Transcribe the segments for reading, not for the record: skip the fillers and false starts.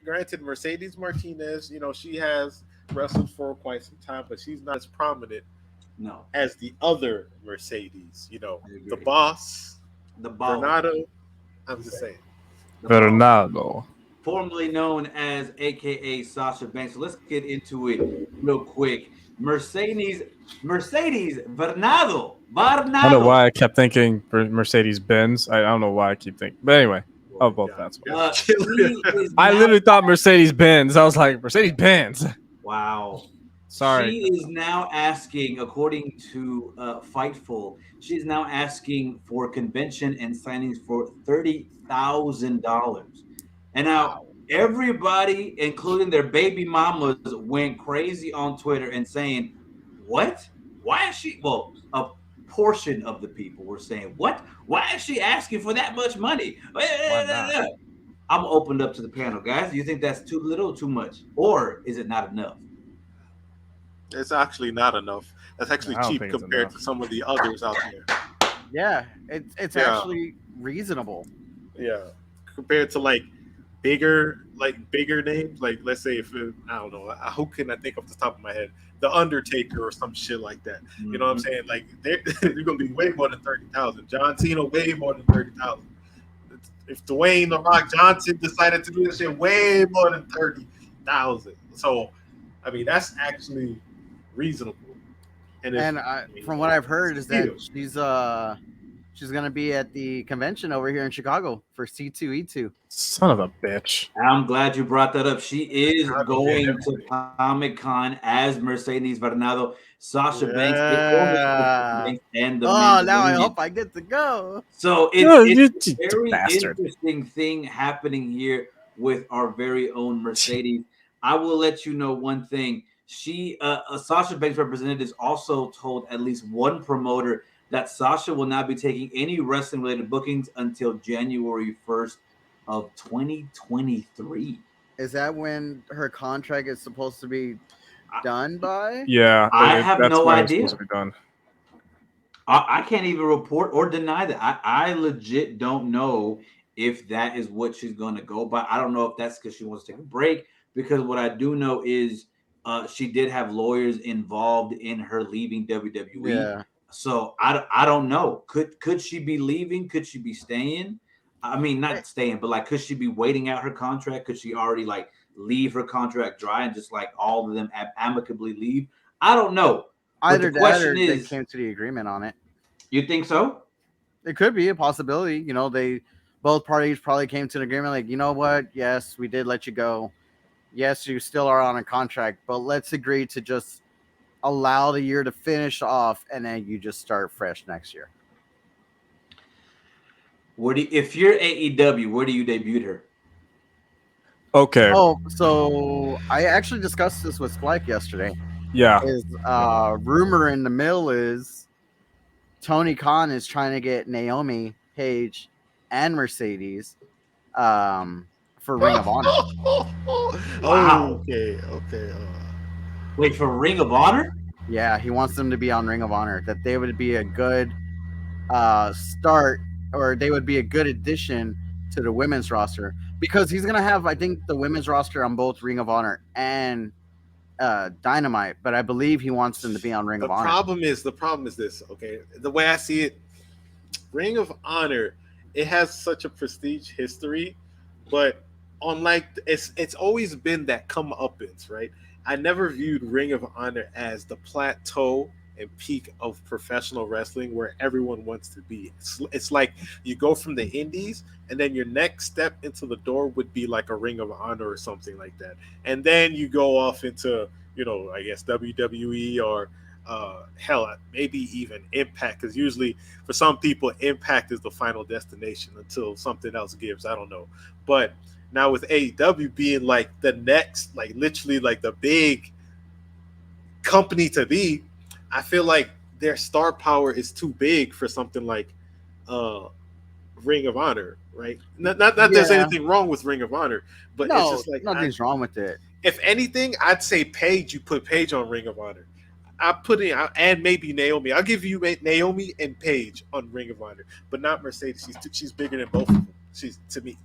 granted, Mercedes Martinez, she has wrestled for quite some time, but she's not as prominent No, as the other Mercedes. I The agree. boss, The boss, Varnado. I'm just saying. the boss, Varnado. formerly known as AKA Sasha Banks. So let's get into it real quick. Mercedes Varnado, I don't know Varnado. why I kept thinking Mercedes Benz. I don't know why I keep thinking. But anyway, Boy, oh, both God, that's fine. you gotta kill She it. is I now literally thought Mercedes Benz. I was like, Mercedes Benz. wow. Sorry. She is now asking, according to Fightful, she is now asking for convention and signings for $30,000. And now Wow. everybody, including their baby mamas, went crazy on Twitter and saying, "What? Why is she?" Well, a portion of the people were saying, "What? Why is she asking for that much money?" Why not? I'm opened up to the panel, guys. Do you think that's too little, too much, or is it not enough? It's actually not enough. That's actually I don't cheap think it's compared enough. to some of the others out there. Yeah, it's Yeah, actually reasonable. yeah. Compared to bigger names, like let's say if I don't know, who can I think off the top of my head? The Undertaker or some shit like that. You know what I'm Mhm. saying? Like they're gonna be way more than 30,000. John Cena way more than 30,000. If Dwayne the Rock Johnson decided to do this shit, way more than 30,000. So, I mean, that's actually reasonable. And if And I mean, from what I've that's heard a is that steal. she's gonna be at the convention over here in Chicago for C2E2. Son of a bitch. I'm glad you brought that up. She is Chicago get going to everything. Comic Con as Mercedes Varnado. Sasha Banks, former Sasha Yeah. Banks, and the Oh, now I Mandalorian. hope I get to go. So Oh, it's you a very bastard. interesting thing happening here with our very own Mercedes. I will let you know one thing. Sasha Banks representatives also told at least one promoter that Sasha will not be taking any wrestling related bookings until January 1st of 2023. Is that when her contract is supposed to be I, done by? Yeah, I have that's no when it's supposed idea. to be done. I can't even report or deny that. I legit don't know if that is what she's going to go by. I don't know if that's because she wants to take a break. Because what I do know is she did have lawyers involved in her leaving WWE. Yeah. So I don't know. Could she be leaving? Could she be staying? I mean, Eh, not staying, but like, could she be waiting out her contract? Could she already like leave her contract dry and just like all of them amicably leave? I don't know. But the Either that question or they is, came to the agreement on it. you think so? It could be a possibility. They both parties probably came to an agreement like, you know what? Yes, we did let you go. Yes, you still are on a contract, but let's agree to just allow the year to finish off and then you just start fresh next year. If you're AEW, where do you debut her? Okay. Oh, so I actually discussed this with Spike yesterday. Yeah. Is rumor in the mill is Tony Khan is trying to get Naomi, Paige, and Mercedes for Ring of Honor. Wow. Okay, okay. Wait, for Ring of Honor? Yeah, he wants them to be on Ring of Honor. That they would be a good start, or they would be a good addition to the women's roster because he's gonna have, I think, the women's roster on both Ring of Honor and Dynamite. But I believe he wants them to be on Ring of Honor. The problem is this. Okay, the way I see it, Ring of Honor, it has such a prestige history, but unlike it's always been that comeuppance, right? I never viewed Ring of Honor as the plateau and peak of professional wrestling where everyone wants to be. It's like you go from the indies and then your next step into the door would be like a Ring of Honor or something like that. And then you go off into, I guess WWE or hell, maybe even Impact, because usually for some people, Impact is the final destination until something else gives. I don't know, but now with AEW being like the next, like literally like the big company to be, I feel like their star power is too big for something like uh Ring of Honor, right? Not there's Yeah, anything wrong with Ring of Honor, but it's no, just like nothing's wrong with it. if anything, I'd say Paige. You put Paige on Ring of Honor. I put in and maybe Naomi. I'll give you Naomi and Paige on Ring of Honor, but not Mercedes. She's bigger than both of them. She's to me.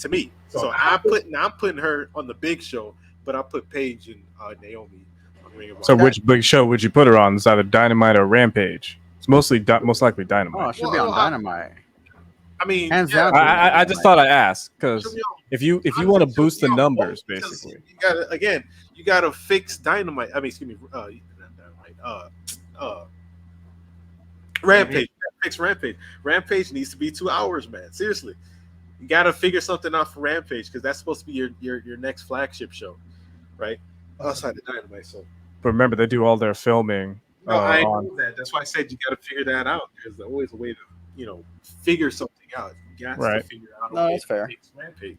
So I'm putting her on the big show, but I put Paige and Naomi on Ring of Honor. So which big show would you put her on? Is that a Dynamite or Rampage? It's most likely Oh, Dynamite. it should be on Dynamite. I mean, Hands yeah, down. I just thought I'd ask because should be on- if you honestly, want to should boost be the on numbers, both, because basically. you gotta fix Dynamite. I mean, excuse me, not Dynamite. Rampage. Fix Rampage. Rampage needs to be 2 hours, man. Seriously, you gotta figure something out for Rampage because that's supposed to be your next flagship show, right? Outside of Dynamite, so. But remember, they do all their filming. No, I on. know that. That's why I said you got to figure that out. There's always a way to, figure something out. You got to Right. figure out a No, way that's to fair. fix Rampage.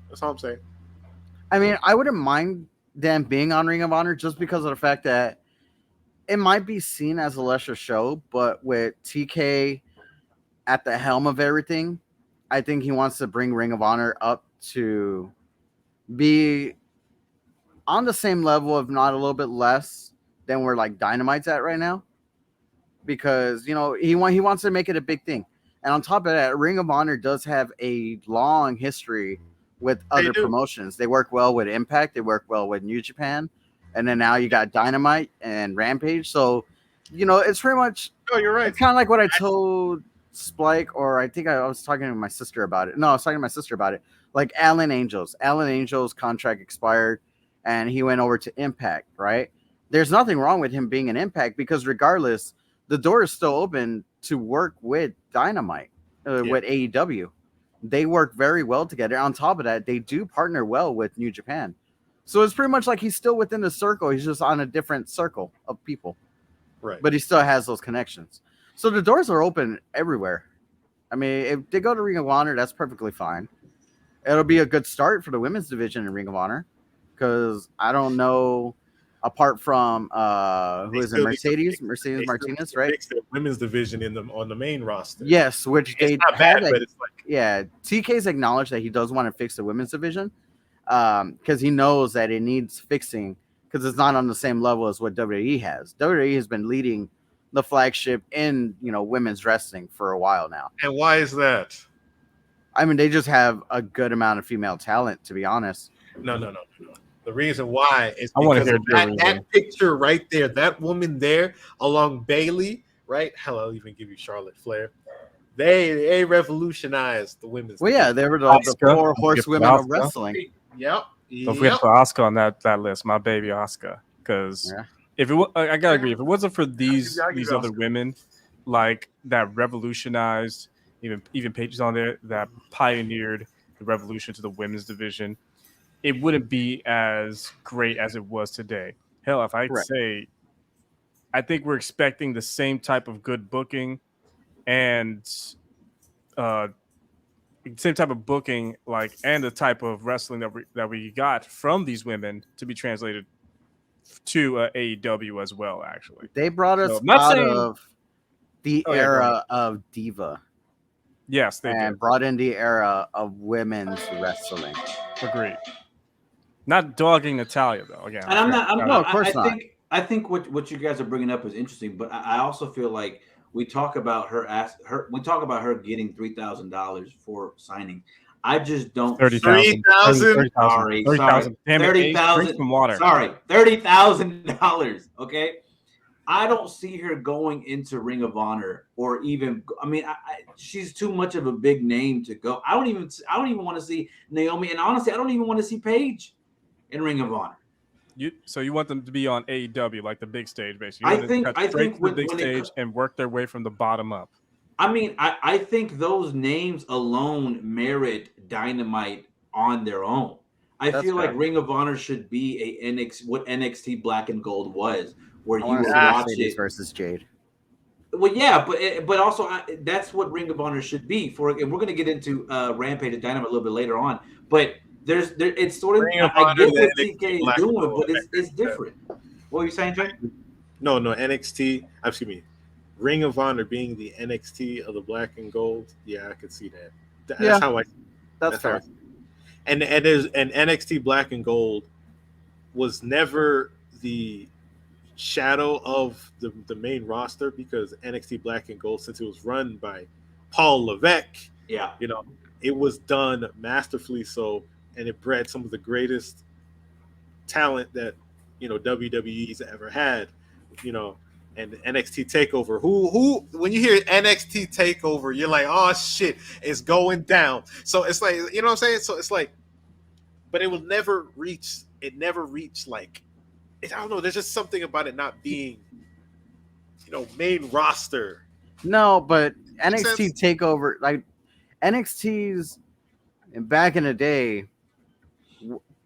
That's all I'm saying. I mean, I wouldn't mind them being on Ring of Honor just because of the fact that it might be seen as a lesser show, but with TK at the helm of everything, I think he wants to bring Ring of Honor up to be on the same level, if not a little bit less than where like Dynamite's at right now. Because he wants to make it a big thing. And on top of that, Ring of Honor does have a long history with other promotions. They work well with Impact, they work well with New Japan, and then now you got Dynamite and Rampage. So, it's pretty much. Oh, you're right. It's kind of like what I told Spike, or I think I was talking to my sister about it. No, I was talking to my sister about it. Like Alan Angels. Alan Angels' contract expired, and he went over to Impact, right? There's nothing wrong with him being an Impact because regardless, the door is still open to work with Dynamite, with AEW. They work very well together. On top of that, they do partner well with New Japan. So it's pretty much like he's still within the circle. He's just on a different circle of people. Right. But he still has those connections. So the doors are open everywhere. I mean, if they go to Ring of Honor, that's perfectly fine. It'll be a good start for the women's division in Ring of Honor because I don't know, apart from who is it, Mercedes Martinez, right? Fix their women's division on the main roster. Yes, which they it's not bad, but it's like TK's acknowledged that he does want to fix the women's division because he knows that it needs fixing because it's not on the same level as what WWE has. WWE has been leading the flagship in women's wrestling for a while now. And why is that? I mean, they just have a good amount of female talent, to be honest. No. The reason why is I want to because hear of that picture right there, that woman there along Bailey, right? Hell, I'll even give you Charlotte Flair. They revolutionized the women's. Well, yeah, they were the four horsewomen of wrestling. Yep. Don't forget to put Asuka on that list, my baby Asuka. Because if it, I gotta agree, if it wasn't for these other women, like that revolutionized, even Paige's on there that pioneered the revolution to the women's division, it wouldn't be as great as it was today. Hell, if I'd say, I think we're expecting the same type of good booking and same type of booking, like, and the type of wrestling that we got from these women to be translated to AEW as well. Actually, they brought us out of the era of Diva. Yes, they did. Brought in the era of women's wrestling. Agreed. Not dogging Natalia though. Again, and I'm not. No, of course not. I think what you guys are bringing up is interesting, but I also feel like we talk about we talk about her getting $3,000 for signing. I just don't. 30,000. Sorry, 30,000. Damn it, 30,000. Drink some water. Sorry, $30,000. Okay, I don't see her going into Ring of Honor or even. I mean, she's too much of a big name to go. I don't even want to see Naomi, and honestly, I don't even want to see Paige in Ring of Honor. So you want them to be on AEW, like the big stage, basically. I think the big stage and work their way from the bottom up. I mean, I think those names alone merit Dynamite on their own. I feel like Ring of Honor should be what NXT Black and Gold was, where you would watch it versus Jade. Well, yeah, but also that's what Ring of Honor should be for. And we're going to get into Rampage and Dynamite a little bit later on, but. It's sort of I get what TK is doing, but it's different. What were you saying, Jay? No, NXT. Excuse me. Ring of Honor being the NXT of the Black and Gold. Yeah, I could see that. That's how I. That's fair. And NXT Black and Gold was never the shadow of the main roster because NXT Black and Gold, since it was run by Paul Levesque, it was done masterfully so, and it bred some of the greatest talent that WWE's ever had. You know, and NXT Takeover. Who when you hear NXT Takeover, you're like, oh shit, it's going down. So it's like, you know what I'm saying? So it's like, but it will never reach. It never reached like, I don't know. There's just something about it not being, main roster. No, but Make NXT sense? Takeover, like NXT's back in the day,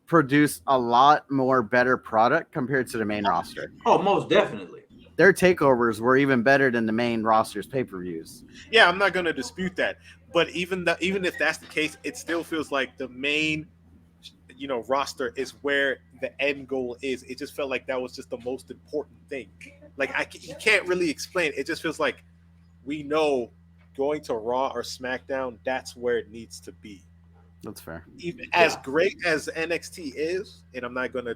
produced a lot more better product compared to the main roster. Oh, most definitely. Their takeovers were even better than the main roster's pay-per-views. Yeah, I'm not going to dispute that. But even if that's the case, it still feels like the main, roster is where the end goal is. It just felt like that was just the most important thing. Like you can't really explain. It just feels like we know going to Raw or SmackDown, that's where it needs to be. That's fair. Even as great as NXT is, and I'm not gonna,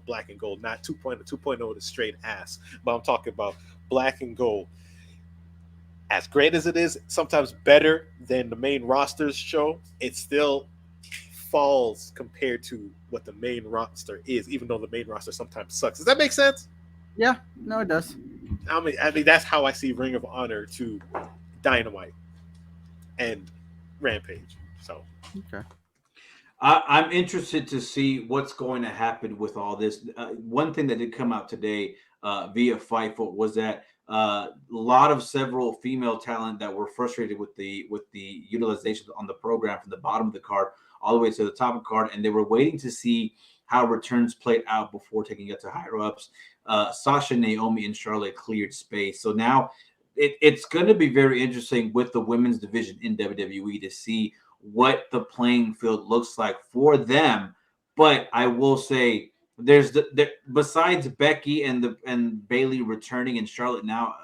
black and gold, not 2.0. 2.0 is straight ass, but I'm talking about black and gold. As great as it is, sometimes better than the main roster's show, it still falls compared to what the main roster is, even though the main roster sometimes sucks. Does that make sense? Yeah, no, it does. I mean that's how I see Ring of Honor to Dynamite and Rampage. So okay. I'm interested to see what's going to happen with all this. One thing that did come out today via Fightful was that a lot of several female talent that were frustrated with the utilization on the program from the bottom of the card all the way to the top of the card, and they were waiting to see how returns played out before taking it to higher ups. Sasha, Naomi, and Charlotte cleared space, so now it's going to be very interesting with the women's division in WWE to see what the playing field looks like for them. But I will say, besides Becky and Bayley returning and Charlotte now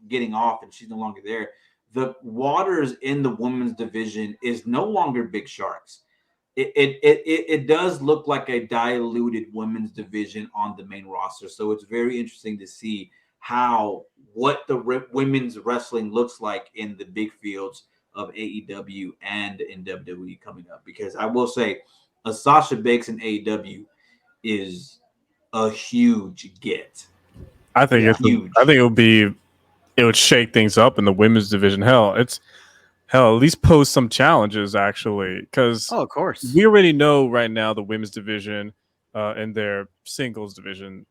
getting off and she's no longer there, the waters in the women's division is no longer big sharks. It does look like a diluted women's division on the main roster. So it's very interesting to see what the women's wrestling looks like in the big fields of AEW and in WWE coming up. Because I will say, a Sasha Banks in AEW is a huge get. I think it's huge. I think it would shake things up in the women's division. Hell, at least pose some challenges actually, because of course we already know right now the women's division and their singles division.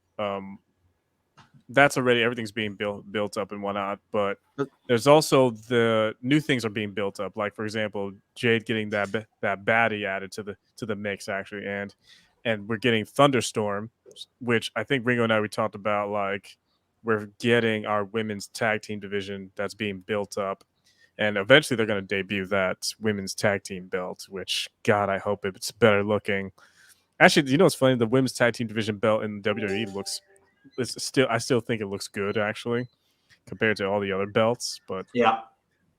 That's already everything's being built up and whatnot, but there's also the new things are being built up. Like for example, Jade getting that baddie added to the mix actually, and we're getting Thunderstorm, which I think Ringo and I we talked about. Like we're getting our women's tag team division that's being built up. And eventually they're going to debut that women's tag team belt, which, God, I hope it's better looking. Actually, what's funny? The women's tag team division belt in WWE I still think it looks good, actually, compared to all the other belts. But yeah.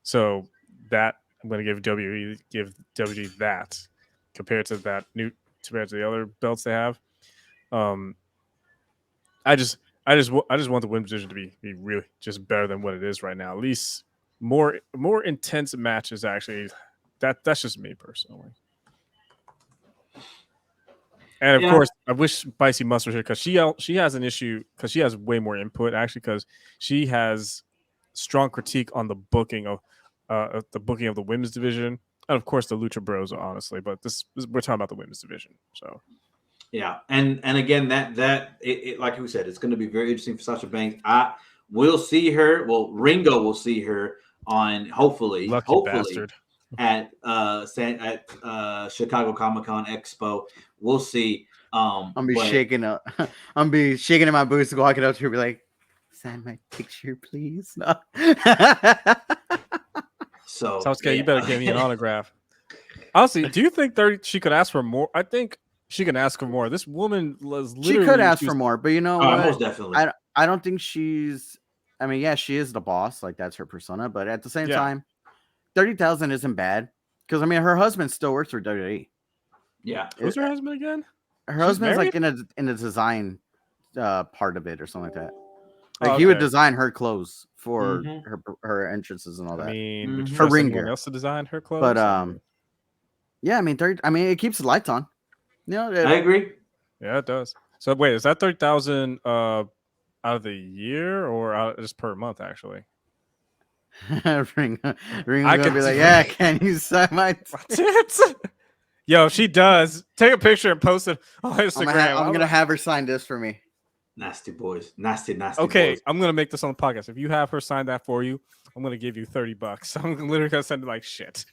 So that I'm going to give WWE that compared to compared to the other belts they have. I just want the women's division to be really just better than what it is right now. At least more intense matches. Actually, that's just me personally. And of course, I wish Spicy Must was here because she has an issue because she has way more input actually because she has strong critique on the booking of the women's division and of course the Lucha Bros honestly. But we're talking about the women's division, so. Yeah, and again, that like we said, it's going to be very interesting for Sasha Banks. We'll see her. Well, Ringo will see her on hopefully bastard. at Chicago Comic-Con Expo. We'll see. I'm be shaking in my boots, walking up to her, be like, "Sign my picture, please." No. So okay, you better give me an autograph. Honestly, do you think she could ask for more? I think she can ask for more. This woman was literally. She could ask for more, but you know what? Most definitely. I don't think she's. I mean, yeah, she is the boss, like that's her persona. But at the same time, 30,000 isn't bad because I mean, her husband still works for WWE. Yeah, who's her husband again? Her husband's like in a design part of it or something like that. Like he would design her clothes for her entrances and all that. I mean, her ring gear. Else to design her clothes, but Yeah, I mean, it keeps the lights on. I agree. Yeah, it does. So wait, is that 30,000 out of the year or just per month? Actually, Ring I gonna could be like, do yeah, it. can you sign my tits? Yo, if she does, take a picture and post it on Instagram. I'm gonna have her sign this for me. Nasty boys. Nasty Okay, boys. I'm gonna make this on the podcast. If you have her sign that for you, I'm gonna give you $30. I'm literally gonna send it like shit.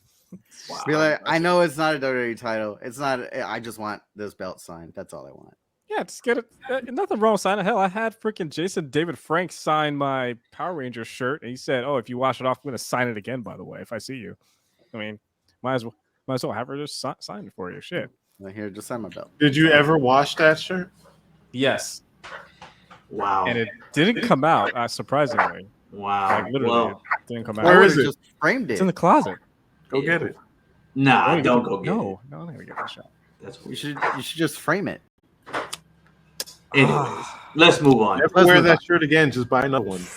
Wow. Be like, I know it's not a WWE title. It's not. I just want this belt signed. That's all I want. Yeah, just get it. Nothing wrong with signing. Hell, I had freaking Jason David Frank sign my Power Ranger shirt, and he said, "Oh, if you wash it off, I'm gonna sign it again." By the way, if I see you, I mean, might as well have her just sign it for you. Shit. Well, here, just sign my belt. Did you ever wash that shirt? Yes. Wow. And it didn't come out, surprisingly. Wow. Like literally, it didn't come out. Where is it? Just framed It's it. in the closet. Go get it. Nah, don't go get it. No, I'm not gonna get that shot. That's You should just frame it. Anyways, let's move on. Never wear that shirt again. Just buy another one.